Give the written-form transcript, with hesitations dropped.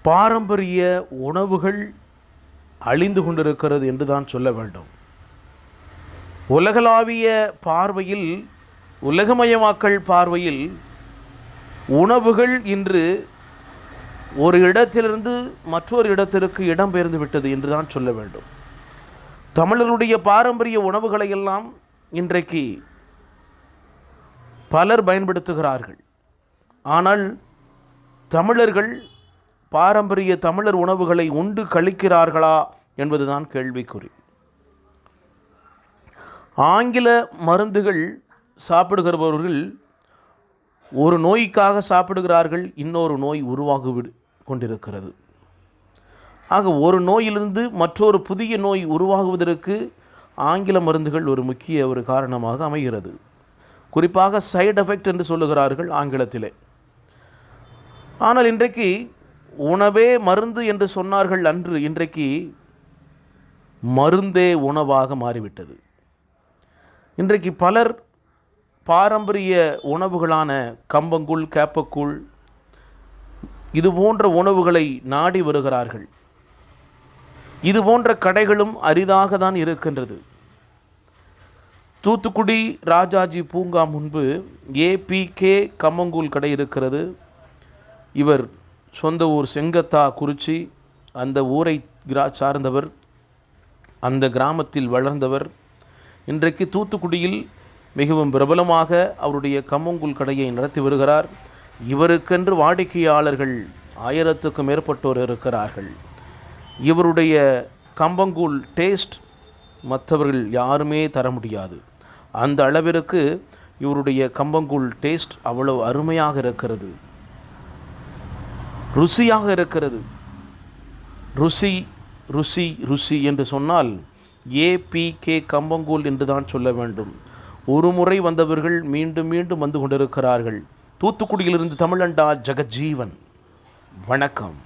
பாரம்பரிய உணவுகள் அழிந்து கொண்டிருக்கிறது என்று தான் சொல்ல வேண்டும். உலகளாவிய பார்வையில், உலகமயமாக்கல் பார்வையில் உணவுகள் இன்று ஒரு இடத்திலிருந்து மற்றொரு இடத்திற்கு இடம்பெயர்ந்து விட்டது என்று தான் சொல்ல வேண்டும். தமிழர்களுடைய பாரம்பரிய உணவுகளை எல்லாம் இன்றைக்கு பலர் பயன்படுத்துகிறார்கள். ஆனால் தமிழர்கள் பாரம்பரிய தமிழர் உணவுகளை உண்டு கழிக்கிறார்களா என்பதுதான் கேள்விக்குறி. ஆங்கில மருந்துகள் சாப்பிடுகிறவர்கள் ஒரு நோய்க்காக சாப்பிடுகிறார்கள், இன்னொரு நோய் உருவாகி கொண்டிருக்கிறது. ஆக ஒரு நோயிலிருந்து மற்றொரு புதிய நோய் உருவாகுவதற்கு ஆங்கில மருந்துகள் ஒரு முக்கிய காரணமாக அமைகிறது. குறிப்பாக சைடு எஃபெக்ட் என்று சொல்லுகிறார்கள் ஆங்கிலத்திலே. ஆனால் இன்றைக்கு உணவே மருந்து என்று சொன்னார்கள் அன்று, இன்றைக்கு மருந்தே உணவாக மாறிவிட்டது. இன்றைக்கு பலர் பாரம்பரிய உணவுகளான கம்பங்கூழ், கேப்பக்கூழ் இது போன்ற உணவுகளை நாடி வருகிறார்கள். இது போன்ற கடைகளும் அரிதாக தான் இருக்கின்றது. தூத்துக்குடி ராஜாஜி பூங்கா முன்பு ஏபிகே கம்பங்கூழ் கடை இருக்கிறது. இவர் சொந்த ஊர் செங்கத்தா குறிச்சி, அந்த ஊரை சார்ந்தவர், அந்த கிராமத்தில் வளர்ந்தவர். இன்றைக்கு தூத்துக்குடியில் மிகவும் பிரபலமாக அவருடைய கம்பங்கூழ் கடையை நடத்தி வருகிறார். இவருக்கென்று வாடிக்கையாளர்கள் 1000க்கும் மேற்பட்டோர் இருக்கிறார்கள். இவருடைய கம்பங்கூழ் டேஸ்ட் மற்றவர்கள் யாருமே தர முடியாது. அந்த அளவிற்கு இவருடைய கம்பங்கூழ் டேஸ்ட் அவ்வளவு அருமையாக இருக்கிறது, ருசியாக இருக்கிறது. ருசி ருசி ருசி என்று சொன்னால் ஏபிகே கம்பங்கூழ் என்று தான் சொல்ல வேண்டும். ஒரு முறை வந்தவர்கள் மீண்டும் மீண்டும் வந்து கொண்டிருக்கிறார்கள். தூத்துக்குடியிலிருந்து தமிழண்டா ஜெகஜீவன். வணக்கம்.